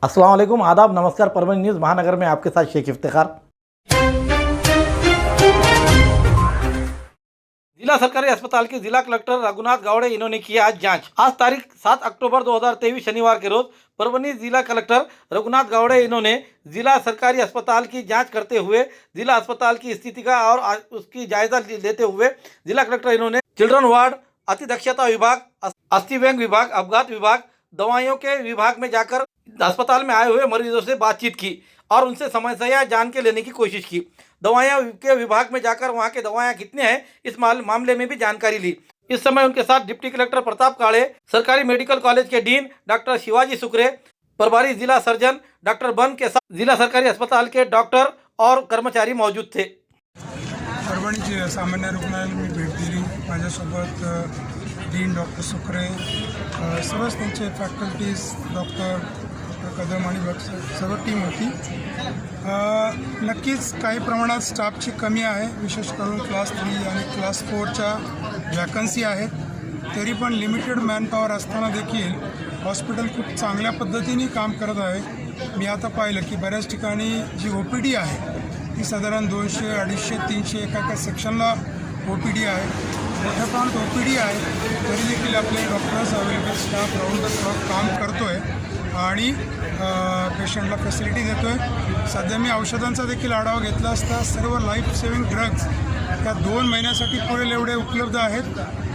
अस्सलाम वालेकुम, आदाब, नमस्कार। परवीन न्यूज़ महानगर में आपके साथ शेख इफ्तिखार। जिला सरकारी अस्पताल के जिला कलेक्टर रघुनाथ गावड़े इन्होंने किया आज जांच। आज तारीख 7 अक्टूबर 2023 शनिवार के रोज परभनी जिला कलेक्टर रघुनाथ गावड़े इन्होंने जिला सरकारी अस्पताल की जांच करते हुए जिला अस्पताल की स्थिति का और उसकी जायजा लेते हुए जिला कलेक्टर इन्होंने चिल्ड्रन वार्ड, अति दक्षता विभाग, अस्थि बैंक विभाग, अपघात विभाग, दवाइयों के विभाग में जाकर अस्पताल में आए हुए मरीजों से बातचीत की और उनसे समस्या जान के लेने की कोशिश की। दवाइयाँ के विभाग में जाकर वहाँ के दवाइयाँ कितने हैं इस मामले में भी जानकारी ली। इस समय उनके साथ डिप्टी कलेक्टर प्रताप काड़े, सरकारी मेडिकल कॉलेज के डीन डॉक्टर शिवाजी सुकरे, प्रभारी जिला सर्जन डॉक्टर बन के साथ जिला सरकारी अस्पताल के डॉक्टर और कर्मचारी मौजूद थे। परभणी सामान्य रुग्णालयाला मी भेट दिली। माझ्यासोबत डीन डॉक्टर सुकरे, सर्वच त्यांचे फॅकल्टीज, डॉक्टर कदम आणि सर्व टीम होती। नक्कीच काही प्रमाणात स्टाफची कमी आहे, विशेष करून क्लास 3 आणि क्लास 4च्या वॅकन्सी आहेत। तरी पण लिमिटेड मॅनपॉवर असताना देखील हॉस्पिटल खूप चांगल्या पद्धतीने काम करत आहे। मी आता पाहिलं की बऱ्याच ठिकाणी जी OPD आहे ती साधारण 200, 250, 300 एका सेक्शनला OPD आहे। मोठ्या प्रमाणात OPD आहे, तरी देखील आपले doctors available staff round the clock काम करतो आहे आणि पेशंटला फॅसिलिटी देतो आहे। सध्या मी औषधांचा देखील आढावा घेतला असता सर्व लाईफ सेविंग ड्रग्ज त्या 2 महिन्यासाठी पुरेल एवढे उपलब्ध आहेत।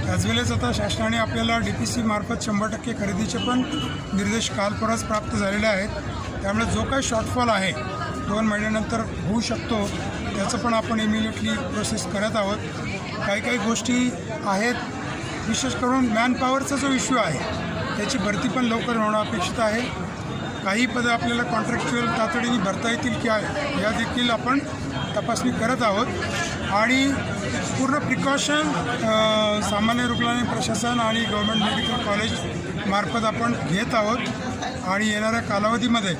ॲज वेल एज आता शासनाने आपल्याला DPC मार्फत 100% खरेदीचे पण निर्देश काल परवाच प्राप्त झालेले आहेत। त्यामुळे जो काही शॉर्टफॉल आहे 2 महिन्यानंतर होऊ शकतो, त्याचं पण आपण इमिडिएटली प्रोसेस करत आहोत। काही गोष्टी आहेत, विशेष करून मॅनपॉवरचा जो इश्यू आहे त्याची भरती पण लवकर होणं अपेक्षित आहे। काही पदं आपल्याला कॉन्ट्रॅक्च्युअल तातडीने भरता येतील की आहे या देखील आपण तपासणी करत आहोत आणि पूर्ण प्रिकॉशन सामान्य रुग्णालय प्रशासन आणि गव्हर्नमेंट मेडिकल कॉलेज मार्फत आपण घेत आहोत आणि येणाऱ्या कालावधीमध्ये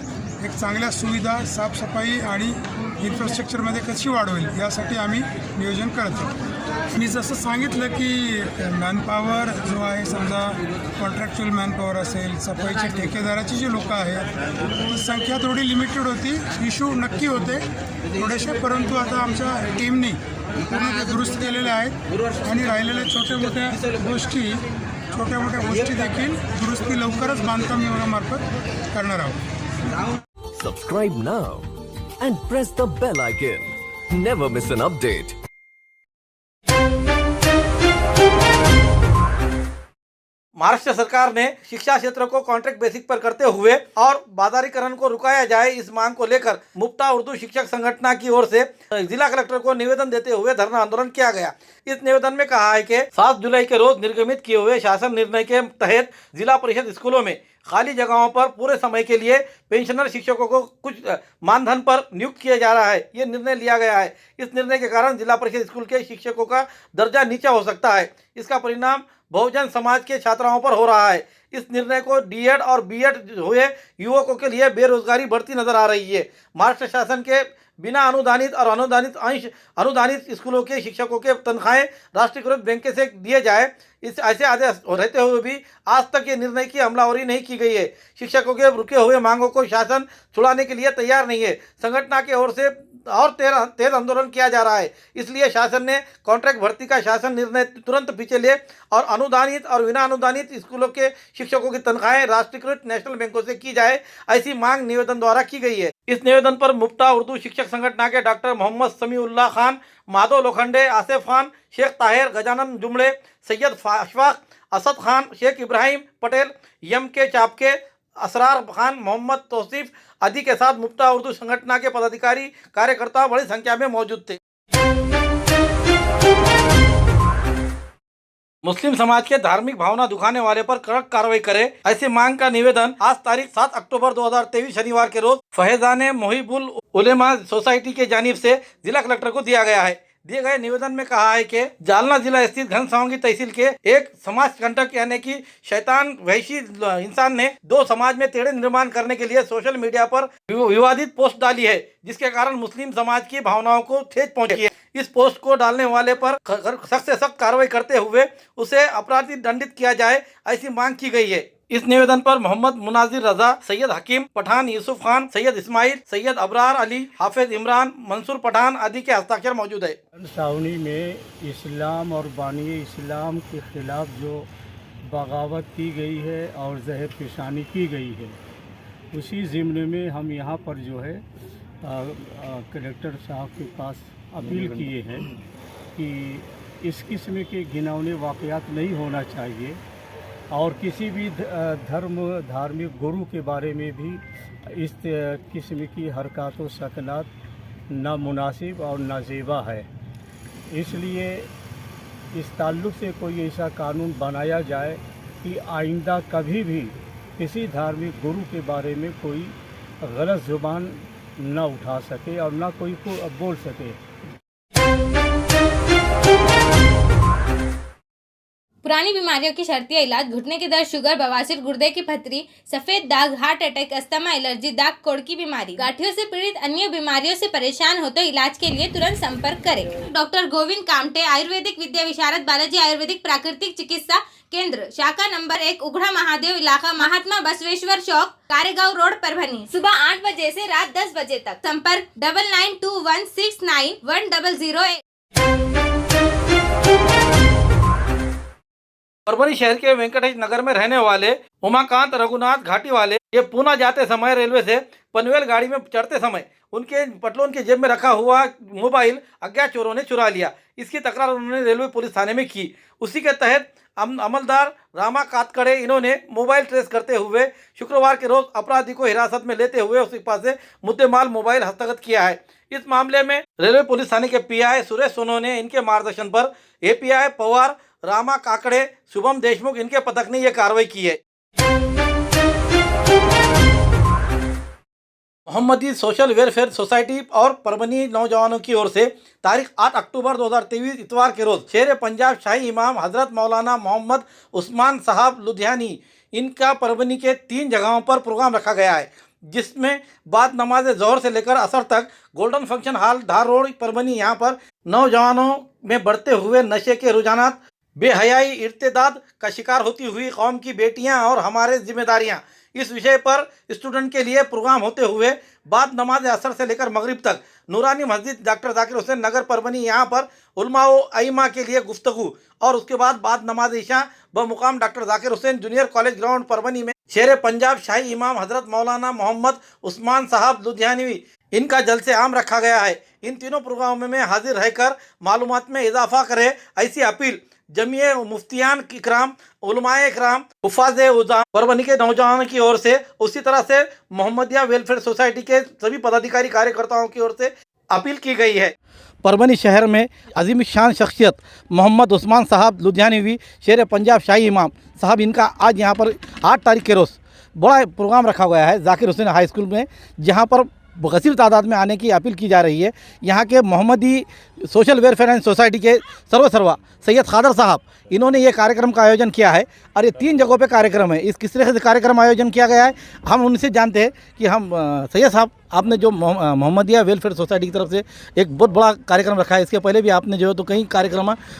एक चांगल्या सुविधा, साफसफाई आणि इन्फ्रास्ट्रक्चरमध्ये कशी वाढ होईल यासाठी आम्ही नियोजन करत आहोत। मी जसं सांगितलं की मॅनपॉवर जो आहे, समजा कॉन्ट्रॅक्च्युअल मॅनपॉवर असेल, सफाईचे ठेकेदाराची जी लोकं आहेत ती संख्या थोडी लिमिटेड होती, इश्यू नक्की होते थोडेसे, परंतु आता आमच्या टीमनी पूर्ण ते दुरुस्त केलेले आहेत आणि राहिलेल्या छोट्या मोठ्या गोष्टी देखील दुरुस्ती लवकरच बांधकाम विभागामार्फत करणार आहोत। Subscribe now and press the bell icon. Never miss an update. Maharashtra सरकार ने शिक्षा क्षेत्र को कॉन्ट्रैक्ट बेसिक पर करते हुए और बाजारीकरण को रुकाया जाए, इस मांग को लेकर मुफ्ता उर्दू शिक्षक संगठन की ओर से जिला कलेक्टर को निवेदन देते हुए धरना आंदोलन किया गया। इस निवेदन में कहा है कि 7 जुलाई के रोज निर्गमित किए हुए शासन निर्णय के तहत जिला परिषद स्कूलों में खाली जगहों पर पूरे समय के लिए पेंशनर शिक्षकों को कुछ मानधन पर नियुक्त किया जा रहा है। ये निर्णय लिया गया है। इस निर्णय के कारण जिला परिषद स्कूल के शिक्षकों का दर्जा नीचा हो सकता है। इसका परिणाम बहुजन समाज के छात्राओं पर हो रहा है। इस निर्णय को D.Ed और B.Ed हुए युवकों के लिए बेरोजगारी बढ़ती नजर आ रही है। महाराष्ट्र शासन के बिना अनुदानित और अनुदानित स्कूलों के शिक्षकों के तनख्वाहें राष्ट्रीयकृत बैंक से दिए जाए, इस ऐसे आदेश रहते हुए भी आज तक ये निर्णय की अमलावरी नहीं की गई है। शिक्षकों के रुके हुए मांगों को शासन छुड़ाने के लिए तैयार नहीं है। संगठन की ओर से और तेज आंदोलन किया जा रहा है। इसलिए शासन ने कॉन्ट्रैक्ट भर्ती का शासन निर्णय तुरंत पीछे ले और अनुदानित और बिना अनुदानित स्कूलों के शिक्षकों की तनख्वाहें राष्ट्रीयकृत नेशनल बैंकों से की जाए, ऐसी मांग निवेदन द्वारा की गई है। इस निवेदन पर मुफ्ता उर्दू शिक्षक संगठन के डॉक्टर मोहम्मद समीउल्लाह खान, माधव लोखंडे, आसिफ खान, शेख ताहिर, गजानन जुमड़े, सैयद अशफाक, असद खान, शेख इब्राहिम पटेल, MK चापके, असरार खान, मोहम्मद तौसीफ आदि के साथ मुफ्ता उर्दू संगठन के पदाधिकारी कार्यकर्ता बड़ी संख्या में मौजूद थे। मुस्लिम समाज के धार्मिक भावना दुखाने वाले पर कड़क कार्रवाई करे, ऐसी मांग का निवेदन आज तारीख 7 अक्टूबर 2023 शनिवार के रोज फैजान मोहिबुल उलेमा सोसाइटी के जानिब से जिला कलेक्टर को दिया गया है। दिए गए निवेदन में कहा है कि जालना जिला स्थित घनसावंगी तहसील के एक समाज कंटक यानी कि शैतान वैशी इंसान ने 2 समाज में तेड़े निर्माण करने के लिए सोशल मीडिया पर विवादित पोस्ट डाली है, जिसके कारण मुस्लिम समाज की भावनाओं को ठेस पहुंची है। इस पोस्ट को डालने वाले पर सख्त से सख्त कार्रवाई करते हुए उसे अपराधी दंडित किया जाए, ऐसी मांग की गई है। इस निवेदन पर मोहम्मद मुनाजिर रजा, सैयद हकीम पठान, यूसुफ खान, सैयद इस्माइल, सैयद अबरार अली, हाफिज इमरान, मंसूर पठान आदि के हस्ताक्षर मौजूद है। सावनी में इस्लाम और बानी इस्लाम के ख़िलाफ़ जो बगावत की गई है और जहर पेशानी की गई है, उसी ज़िम्न में हम यहाँ पर जो है कलेक्टर साहब के पास अपील किए हैं कि इस किस्म के घिनौने वाक़यात नहीं होना चाहिए और किसी भी धार्मिक गुरु के बारे में भी इस किस्म की हरकत व सकनात नामुनासिब और नाजेबा है। इसलिए इस ताल्लुक़ से कोई ऐसा कानून बनाया जाए कि आइंदा कभी भी किसी धार्मिक गुरु के बारे में कोई गलत ज़ुबान न उठा सके और न कोई को बोल सके। पुरानी बीमारियों की शर्तिया इलाज, घुटने के दर्द, शुगर, बवासीर, गुर्दे की पथरी, सफेद दाग, हार्ट अटैक, अस्थमा, एलर्जी, दाग कोड़ की बीमारी, गांठियों से पीड़ित अन्य बीमारियों से परेशान हो तो इलाज के लिए तुरंत संपर्क करें। डॉक्टर गोविंद कामटे, आयुर्वेदिक विद्या विशारद, बालाजी आयुर्वेदिक प्राकृतिक चिकित्सा केंद्र, शाखा नंबर 1, उघड़ा महादेव इलाका, महात्मा बसवेश्वर चौक, कारेगांव रोड, परभनी। सुबह 8 बजे से रात 10 बजे तक। संपर्क 9921691008। परभनी शहर के वेंकटेश नगर में रहने वाले उमाकांत रघुनाथ घाटी वाले ये पूना जाते समय रेलवे से पनवेल गाड़ी में चढ़ते समय उनके पटलून की जेब में रखा हुआ मोबाइल अज्ञात चोरों ने चुरा लिया। इसकी तकरार उन्होंने रेलवे पुलिस थाने में की। उसी के तहत अमलदार रामा कातकड़े इन्होंने मोबाइल ट्रेस करते हुए शुक्रवार के रोज अपराधी को हिरासत में लेते हुए उसके पास से मुद्देमाल मोबाइल हस्तगत किया है। इस मामले में रेलवे पुलिस थाने के पीआई सुरेश सोनो ने इनके मार्गदर्शन पर एपीआई पवार, रामा काकड़े, शुभम देशमुख इनके पथक ने यह कार्रवाई की है। मोहम्मदी सोशल वेलफेयर सोसाइटी और परभनी नौजवानों की ओर से तारीख 8 अक्टूबर 2023 इतवार के रोज शेर पंजाब शाही इमाम हजरत मौलाना मोहम्मद उस्मान साहब लुधियानी इनका परभनी के 3 जगहों पर प्रोग्राम रखा गया है, जिसमें बाद नमाज ज़ोहर से लेकर असर तक गोल्डन फंक्शन हॉल धार रोड परभनी यहाँ पर नौजवानों में बढ़ते हुए नशे के रुझानात, बेहयाई, इर्तिदाद का शिकार होती हुई कौम की बेटियां और हमारे जिम्मेदारियां, इस विषय पर स्टूडेंट के लिए प्रोग्राम होते हुए बाद नमाज असर से लेकर मगरिब तक नूरानी मस्जिद डॉक्टर जाकिर हुसैन नगर परभनी यहाँ पर उलमा व अइमा के लिए गुफ्तगू और उसके बाद नमाज ईशा बमुकाम doctor Zakir Hussain junior college ground Parbhani में शेर पंजाब शाही इमाम हजरत मौलाना मोहम्मद उस्मान साहब लुधियानवी इनका जलसे आम रखा गया है। इन तीनों प्रोग्रामों में हाजिर रहकर मालूमात में इजाफा करे, ऐसी अपील जमिये मुफ्तियान इकराम, उलमाए इकराम, हुफ़ाज़ उज़ाम परभनी के नौजवानों की ओर से, उसी तरह से मोहम्मदिया वेलफेयर सोसाइटी के सभी पदाधिकारी कार्यकर्ताओं की ओर से अपील की गई है। परभनी शहर में अजीम शान शख्सियत मोहम्मद उस्मान साहब लुधियानवी शेर पंजाब शाही इमाम साहब इनका आज यहाँ पर 8 तारीख के रोज़ बड़ा प्रोग्राम रखा गया है जाकिर हुसैन हाई स्कूल में, जहाँ पर कसीर तादाद में आने की अपील की जा रही है। यहाँ के मोहम्मदी सोशल वेलफेयर एंड सोसाइटी के सर्वा सैयद खादर साहब इन्होंने ये कार्यक्रम का आयोजन किया है और ये 3 जगहों पे कार्यक्रम है। इस किस तरह से कार्यक्रम आयोजन किया गया है हम उनसे जानते हैं कि हम सैयद साहब आपने जो मोहम्मदिया वेलफेयर सोसाइटी की तरफ से एक बहुत बड़ा कार्यक्रम रखा है, इसके पहले भी आपने जो है तो कई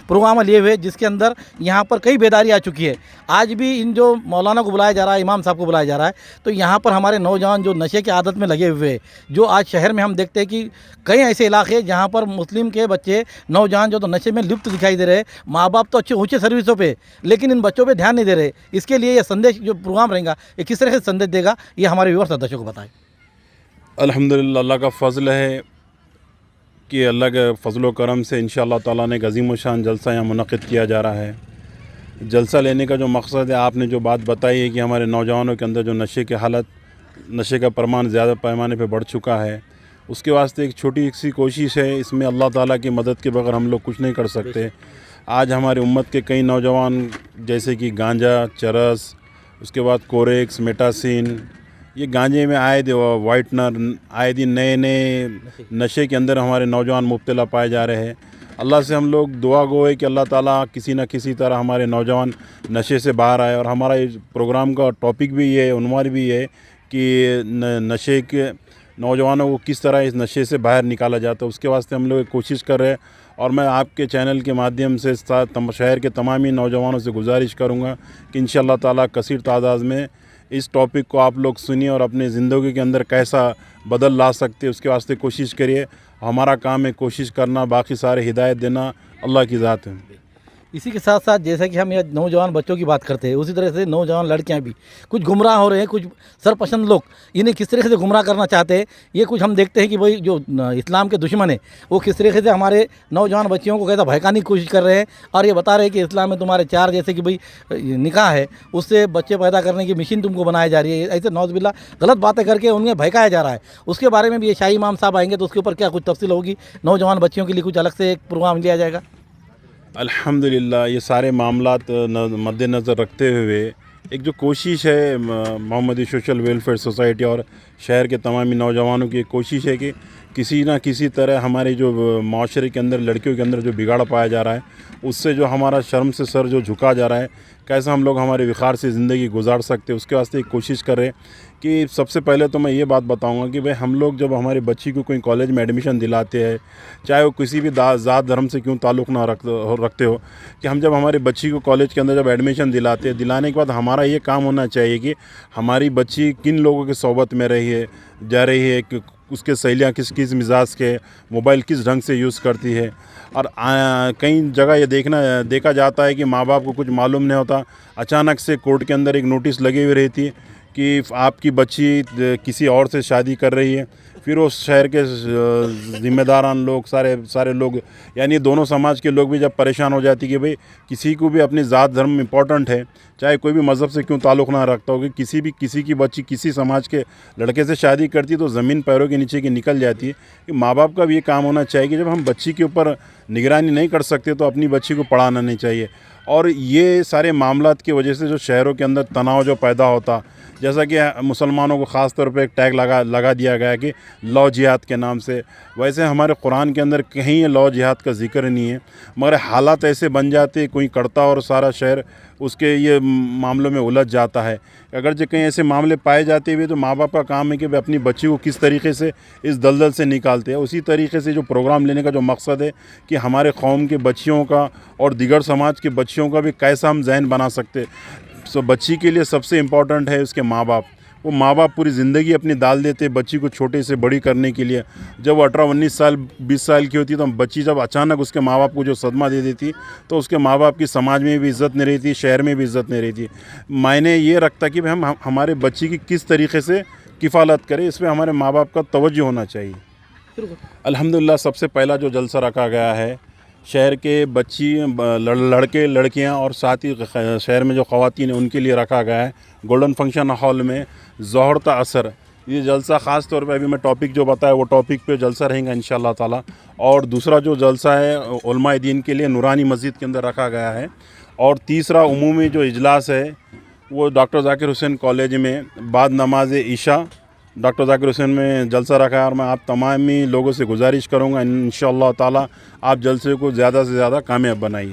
प्रोग्राम लिए हुए जिसके अंदर यहाँ पर कई बेदारी आ चुकी है। आज भी इन जो मौलाना को बुलाया जा रहा है, इमाम साहब को बुलाया जा रहा है, तो यहाँ पर हमारे नौजवान जो नशे की आदत में लगे हुए हैं, जो आज शहर में हम देखते हैं कि कई ऐसे इलाके जहाँ पर मुस्लिम के बच्चे नौजवान जो तो नशे में लिप्त दिखाई दे रहे, माँ बाप तो अच्छे ऊँचे सर्विसों पे लेकिन इन बच्चों पे ध्यान नहीं दे रहे। इसके लिए ये संदेश जो प्रोग्राम रहेगा ये किस तरह से संदेश देगा ये हमारे व्यूअर्स सदस्यों को बताएं। अल्हम्दुलिल्लाह अल्लाह का फ़ज़ल है कि अल्लाह के फ़ज़ल व करम से इंशाअल्लाह ताला ने अज़ीम व शान जलसा यहाँ मुनक़िद किया जा रहा है। जलसा लेने का जो मकसद है, आपने जो बात बताई है कि हमारे नौजवानों के अंदर जो नशे की हालत, नशे का प्रमाण ज़्यादा पैमाने पे बढ़ चुका है, उसके वास्ते एक छोटी सी कोशिश है। इसमें अल्लाह ताला की मदद के बगैर हम लोग कुछ नहीं कर सकते। आज हमारी उम्मत के कई नौजवान जैसे कि गांजा, चरस, उसके बाद कोरेक्स, मेटासिन, ये गांजे में आए वाइटनर, आए दिन नए नए नशे के अंदर हमारे नौजवान मुब्तला पाए जा रहे हैं। अल्लाह से हम लोग दुआ गो है कि अल्लाह ताला किसी न किसी तरह हमारे नौजवान नशे से बाहर आए। और हमारा इस प्रोग्राम का टॉपिक भी ये है, उन्वान भी है कि नशे के नौजवानों को किस तरह इस नशे से बाहर निकाला जाता है, उसके वास्ते हम लोग कोशिश कर रहे हैं। और मैं आपके चैनल के माध्यम से शहर के तमामी नौजवानों से गुजारिश करूँगा कि इंशाअल्लाह ताला कसीर तादाद में इस टॉपिक को आप लोग सुनिए और अपनी ज़िंदगी के अंदर कैसा बदल ला सकते उसके वास्ते कोशिश करिए। हमारा काम है कोशिश करना, बाकी सारे हिदायत देना अल्लाह की ज़ात है। इसी के साथ साथ जैसा कि हम ये नौजवान बच्चों की बात करते हैं, उसी तरह से नौजवान लड़कियां भी कुछ गुमराह हो रहे हैं। कुछ सरपसंद लोग इन्हें किस तरीके से गुमराह करना चाहते हैं, ये कुछ हम देखते हैं कि भाई जो इस्लाम के दुश्मन है वो किस तरीके से हमारे नौजवान बच्चियों को कैसा भड़काने की कोशिश कर रहे हैं। और ये बता रहे हैं कि इस्लाम में तुम्हारे चार जैसे कि भाई निकाह है, उससे बच्चे पैदा करने की मशीन तुमको बनाई जा रही है। ऐसे नौज़बिल्ला गलत बातें करके उन्हें भड़काया जा रहा है। उसके बारे में भी ये शाही इमाम साहब आएंगे तो उसके ऊपर क्या कुछ तफसील होगी, नौजवान बच्चियों के लिए कुछ अलग से एक प्रोग्राम लिया जाएगा। अल्हम्दुलिल्लाह ये सारे मामलात मद्देनज़र रखते हुए एक जो कोशिश है मोहम्मदी सोशल वेलफेयर सोसाइटी और शहर के तमामी नौजवानों की एक कोशिश है कि किसी ना किसी तरह हमारे जो माशरे के अंदर लड़कियों के अंदर जो बिगाड़ पाया जा रहा है उससे जो हमारा शर्म से सर जो झुका जा रहा है, कैसे हम लोग हमारे विखार से ज़िंदगी गुजार सकते हैं उसके वास्ते एक कोशिश कर रहे हैं। कि सबसे पहले तो मैं ये बात बताऊंगा कि भाई हम लोग जब हमारे बच्ची को कोई कॉलेज में एडमिशन दिलाते हैं, चाहे वो किसी भी ज़ात धर्म से क्यों ताल्लुक़ ना रखते हो, कि हम जब हमारे बच्ची को कॉलेज के अंदर जब एडमिशन दिलाते हैं, दिलाने के बाद हमारा ये काम होना चाहिए कि हमारी बच्ची किन लोगों की सोबत में रही है जा रही है, कि उसके सहेलियाँ किस किस मिजाज के, मोबाइल किस ढंग से यूज़ करती है। और कई जगह ये देखा जाता है कि माँ बाप को कुछ मालूम नहीं होता, अचानक से कोर्ट के अंदर एक नोटिस लगी हुई रहती है कि आपकी बच्ची किसी और से शादी कर रही है। फिर उस शहर के ज़िम्मेदारान लोग सारे लोग यानी दोनों समाज के लोग भी जब परेशान हो जाती कि भाई किसी को भी अपनी ज़ात धर्म इम्पोर्टेंट है, चाहे कोई भी मज़हब से क्यों ताल्लुक़ ना रखता हो, कि किसी की बच्ची किसी समाज के लड़के से शादी करती तो ज़मीन पैरों के नीचे की निकल जाती है। कि माँ बाप का भी ये काम होना चाहिए कि जब हम बच्ची के ऊपर निगरानी नहीं कर सकते तो अपनी बच्ची को पढ़ाना नहीं चाहिए। और ये सारे मामलात की वजह से जो शहरों के अंदर तनाव जो पैदा होता, जैसा कि मुसलमानों को ख़ास तौर पे एक टैग लगा दिया गया कि लौ जिहाद के नाम से, वैसे हमारे कुरान के अंदर कहीं ये लौ जिहाद का जिक्र नहीं है, मगर हालात ऐसे बन जाते कोई करता और सारा शहर उसके ये मामलों में उलझ जाता है। अगर जो कहीं ऐसे मामले पाए जाते हुए तो माँ बाप का काम है कि वे अपनी बच्ची को किस तरीके से इस दलदल से निकालते हैं। उसी तरीके से जो प्रोग्राम लेने का जो मकसद है कि हमारे कौम के बच्चियों का और दीगर समाज के बच्चियों का भी कैसा हम जहन बना सकते। सो बच्ची के लिए सबसे इम्पॉर्टेंट है उसके माँ बाप। वो माँ बाप पूरी ज़िंदगी अपनी डाल देते बच्ची को छोटे से बड़ी करने के लिए। जब 18-19 साल 20 साल की होती तो बच्ची जब अचानक उसके माँ बाप को जो सदमा दे देती तो उसके माँ बाप की समाज में भी इज़्ज़त नहीं रहती, शहर में भी इज़्ज़त नहीं रहती। मायने ये रखता कि हम हमारे बच्ची की किस तरीके से किफ़ालत करें, इसमें हमारे माँ बाप का तवज्जो होना चाहिए। अल्हम्दुलिल्लाह सबसे पहला जो जलसा रखा गया है शहर के बच्ची लड़के लड़कियां और साथ ही शहर में जो ख़वातीन हैं उनके लिए रखा गया है गोल्डन फंक्शन हॉल में ज़ोहर ता असर। ये जलसा ख़ास तौर पे अभी मैं टॉपिक जो बताया वो टॉपिक पे जलसा रहेगा इंशाअल्लाह ताला। और दूसरा जो जलसा है उलमाए दीन के लिए नूरानी मस्जिद के अंदर रखा गया है। और तीसरा उमूमी जो इजलास है वो डॉक्टर ज़ाकिर हुसैन कॉलेज में बाद नमाज ईशा डॉक्टर ज़ाकिर हुसैन में जलसा रखा है। और मैं आप तमामी लोगों से गुजारिश करूँगा इंशाअल्लाह ताला आप जलसे को ज़्यादा से ज़्यादा कामयाब बनाइए।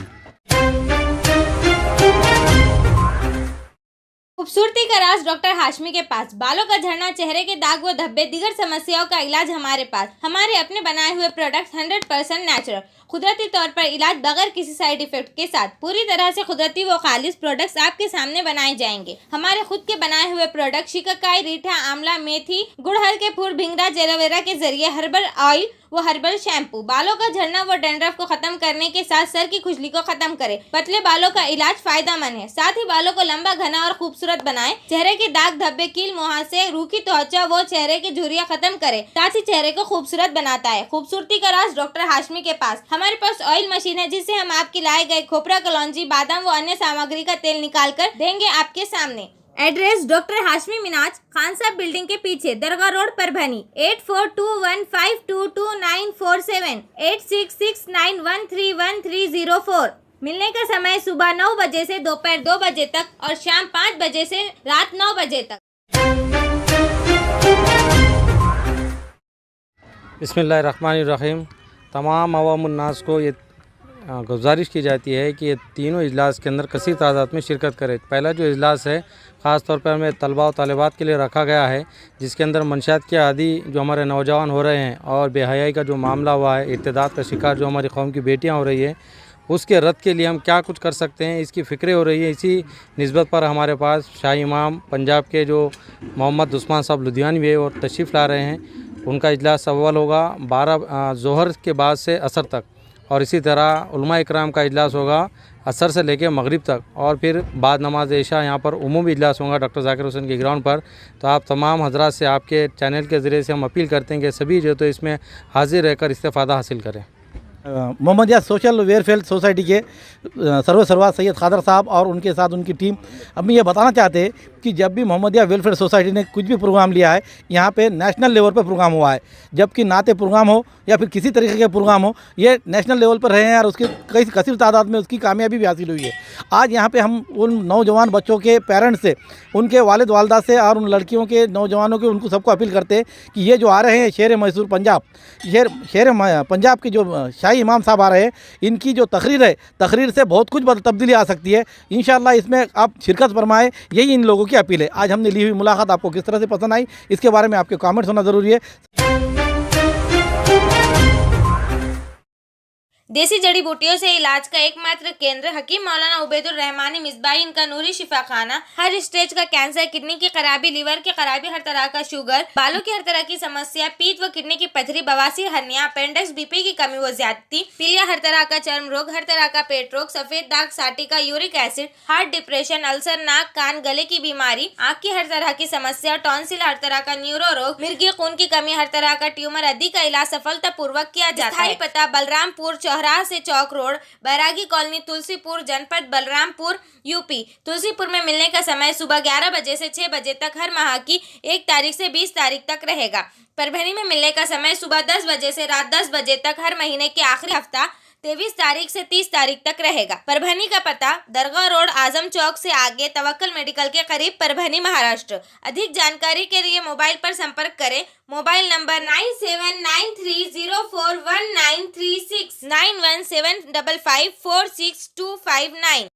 खूबसूरती का राज डॉक्टर हाशमी के पास। बालों का झड़ना, चेहरे के दाग व धब्बे, दीगर समस्याओं का इलाज हमारे पास। हमारे अपने बनाए हुए प्रोडक्ट्स 100% नेचुरल, कुदरती तौर पर इलाज बगैर किसी साइड इफेक्ट के साथ पूरी तरह से कुदरती व खालिश प्रोडक्ट्स आपके सामने बनाए जाएंगे। हमारे खुद के बनाए हुए प्रोडक्ट शिकाकाई, रीठा, आंवला, मेथी, गुड़हल के फूल, भिंगरा, एलोवेरा के जरिए हर्बल ऑयल वो हर्बल शैम्पू बालों का झड़ना व डैंड्रफ को खत्म करने के साथ सर की खुजली को खत्म करे। पतले बालों का इलाज फायदेमंद है, साथ ही बालों को लंबा, घना और खूबसूरत बनाए। चेहरे के दाग धब्बे, कील मुहासे, रूखी त्वचा वो चेहरे की झुर्रियां खत्म करे, साथ ही चेहरे को खूबसूरत बनाता है। खूबसूरती का राज डॉक्टर हाशमी के पास। हमारे पास ऑयल मशीन है जिससे हम आपके लाए गए खोपरा, कलौंजी, बादाम व अन्य सामग्री का तेल निकाल कर देंगे आपके सामने। एड्रेस डॉक्टर हाशमी मिनाज, खान साहब बिल्डिंग के पीछे, दरगाह रोड, परभनी। 8421522947 8669131304। मिलने का समय सुबह 9 बजे से दोपहर 2 बजे तक और शाम 5 बजे से रात 9 बजे तक। बिस्मिल्लाहिर्रहमानिर्रहीम। तमाम अवामुन्नास को ये गुजारिश की जाती है कि ये तीनों इजलास के अंदर कसीर तादाद में शिरकत करें। पहला जो इजलास है ख़ास तौर पर हमें तलबा और तालिबात के लिए रखा गया है, जिसके अंदर मंशियात के आदी जो हमारे नौजवान हो रहे हैं और बेहयाई का जो मामला हुआ है, इर्तिदाद का शिकार जो हमारी कौम की बेटियाँ हो रही है, उसके रद्द के लिए हम क्या कुछ कर सकते हैं, इसकी फ़िक्रें हो रही है। इसी निस्बत पर हमारे पास शाही इमाम पंजाब के जो मोहम्मद उस्मान साहब लुधियानवी है और तशरीफ़ ला रहे हैं। उनका इजलास अव्वल होगा 12 ज़ोहर के बाद से असर तक, और इसी तरह उलमा इकराम का इजलास होगा असर से लेकर मगरिब तक, और फिर बाद नमाज इशा यहाँ पर उमूमी इजलास होगा डॉक्टर ज़ाकिर हुसैन के ग्राउंड पर। तो आप तमाम हजरात से आपके चैनल के ज़रिए से हम अपील करते हैं कि सभी जो तो इसमें हाजिर रहकर इस्तेफ़ादा हासिल करें। मोहम्मदिया सोशल वेलफेयर सोसाइटी के सर्वा सैयद खादर साहब और उनके साथ उनकी टीम अब ये बताना चाहते हैं कि जब भी मोहम्मदिया वेलफेयर सोसाइटी ने कुछ भी प्रोग्राम लिया है, यहाँ पे नेशनल लेवल पर प्रोग्राम हुआ है, जबकि नाते प्रोग्राम हो या फिर किसी तरीके के प्रोग्राम हो, ये नेशनल लेवल पर रहे हैं और उसके कई कसीर तादाद में उसकी कामयाबी भी हासिल हुई है। आज यहाँ पे हम उन नौजवान बच्चों के पेरेंट्स से, उनके वालिद वालदा से और उन लड़कियों के नौजवानों के उनको सबको अपील करते हैं कि ये जो आ रहे हैं शेर मैसूर पंजाब, शेर पंजाब के जो शाही इमाम साहब आ रहे हैं, इनकी जो तकरीर है, तकरीर से बहुत कुछ तब्दीली आ सकती है। इंशाअल्लाह इसमें आप शिरकत फरमाएं, यही इन लोगों की अपील है। आज हमने ली हुई मुलाकात आपको किस तरह से पसंद आई, इसके बारे में आपके कमेंट्स होना ज़रूरी है। देसी जड़ी बूटियों से इलाज का एकमात्र केंद्र हकीम मौलाना उबैदुर रहमानी मिसबाही इनका नूरी शिफा खाना। हर स्टेज का कैंसर, किडनी की खराबी, लीवर की खराबी, हर तरह का शुगर, बालों की हर तरह की समस्या, पीठ व किडनी की पथरी, बवासीर, हर्निया, अपेंडिक्स, बीपी की कमी व ज्यादती, पीलिया, हर तरह का चर्म रोग, हर तरह का पेट रोग, सफेद दाग, sciatica, uric acid, heart, depression, ulcer, नाक, कान, गले की बीमारी, आँख की हर तरह की समस्या, टॉन्सिल, हर तरह का न्यूरो रोग, मिर्गी खून की कमी, हर तरह का ट्यूमर आदि का इलाज सफलतापूर्वक किया जाता है। पता बलरामपुर चौराहा से चौक रोड, बैरागी कॉलोनी, तुलसीपुर, जनपद बलरामपुर, यूपी। तुलसीपुर में मिलने का समय सुबह 11 बजे से 6 बजे तक हर माह की 1 तारीख से 20 तारीख तक रहेगा। परभणी में मिलने का समय सुबह 10 बजे से रात 10 बजे तक हर महीने के आखिरी हफ्ता 23 तारीख से 30 तारीख तक रहेगा। परभणी का पता दरगाह रोड, आजम चौक से आगे, तवक्कल मेडिकल के करीब, परभणी, महाराष्ट्र। अधिक जानकारी के लिए मोबाइल पर संपर्क करें। Mobile number 9793041936 9175546259।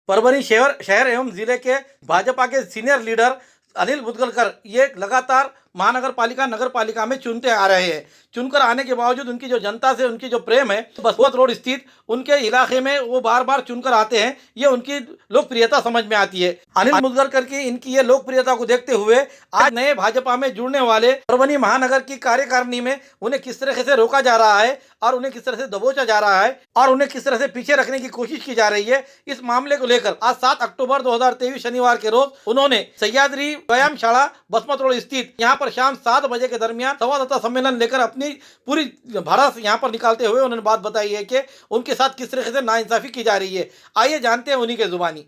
परभणी शहर एवं जिले के भाजपा के सीनियर लीडर अनिल मुदगलकर ये लगातार महानगर पालिका नगर पालिका में चुनते आ रहे हैं। चुनकर आने के बावजूद उनकी जो जनता से उनकी जो प्रेम है, बसवत रोड स्थित उनके इलाके में वो बार बार चुनकर आते हैं, ये उनकी लोकप्रियता समझ में आती है। अनिल मुदगलकर की इनकी ये लोकप्रियता को देखते हुए आज नए भाजपा में जुड़ने वाले परभणी महानगर की कार्यकारिणी में उन्हें किस तरह से रोका जा रहा है और उन्हें किस तरह से दबोचा जा रहा है और उन्हें किस तरह से पीछे रखने की कोशिश की जा रही है, इस मामले को लेकर आज 7 अक्टूबर 2023 शनिवार के रोज उन्होंने सह्याद्री व्यायामशाला बसमत रोड स्थित यहाँ पर शाम 7 बजे के दरमियान संवाददाता सम्मेलन लेकर अपनी पूरी भड़ास यहाँ पर निकालते हुए उन्होंने बात बताई है कि उनके साथ किस तरह से नाइंसाफी की जा रही है। आइए जानते हैं उन्हीं के जुबानी।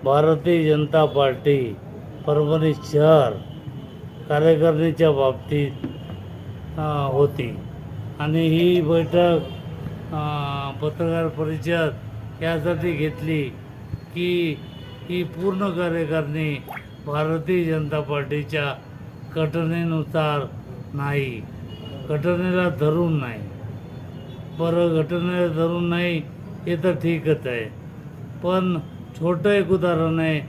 भारतीय जनता पार्टी परभणी शहर कार्यकारिणीच्या बाबतीत होती आणि ही बैठक पत्रकार परिषद यासाठी घेतली की ही पूर्ण कार्यकारिणी भारतीय जनता पार्टीच्या घटनेनुसार नाही, घटनेला धरून नाही। बरं, घटनेला धरून नाही हे तर ठीकच आहे, पण छोटं एक उदाहरण आहे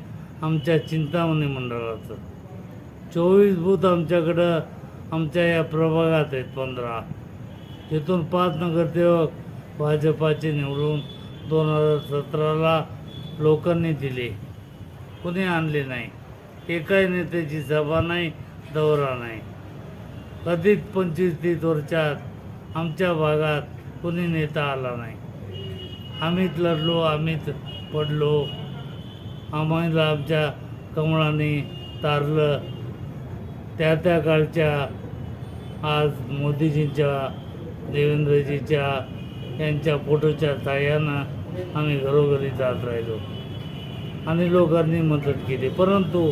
आमच्या चिंतामणी मंडळाचं। 24 बूथ आमच्याकडं आमच्या या प्रभागात आहेत 15, तिथून 5 नगरसेवक भाजपाचे निवडून 2017ला लोकांनी दिले, कोणी आणले नाही। एकाही नेत्याची सभा नाही, दौरा नाही। कधीच 25-30 वर्षात आमच्या भागात कोणी नेता आला नाही। आम्हीच लढलो, आम्हीच पडलो, आम्हाला आमच्या कमळाने तारलं। त्या काळच्या आज मोदीजींच्या, देवेंद्रजीच्या यांच्या फोटोच्या साह्यानं आम्ही घरोघरी जात राहिलो आणि लोकांनी मदत केली। परंतु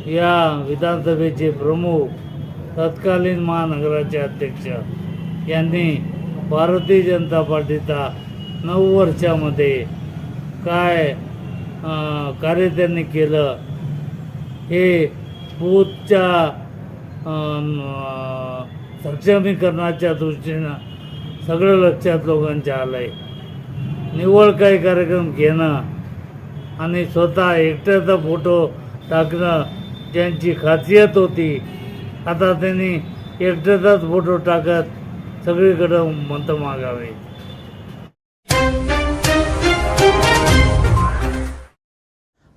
या विधानसभेचे प्रमुख, तत्कालीन महानगराचे अध्यक्ष यांनी भारतीय जनता पार्टीचा 9 वर्षामध्ये काय कार्य त्यांनी केलं हे बूथच्या सक्षमीकरणाच्या दृष्टीनं सगळं लक्षात लोकांच्या आलं आहे. निव्वळ काही कार्यक्रम घेणं आणि स्वतः एकट्याचा फोटो टाकणं ज्यांची खासियत होती, आता त्यांनी एकट्याचाच फोटो टाकत सगळीकडं मतं मागावे.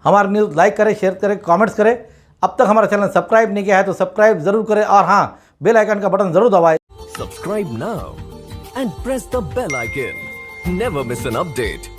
हमारा न्यूज़ लाइक करें, शेयर करें, कमेंट्स करें. अब तक हमारा चैनल सब्सक्राइब नहीं किया है तो सब्सक्राइब जरूर करें और हाँ, बेल आइकन का बटन जरूर दबाएं. Subscribe now and press the bell icon. Never miss an update.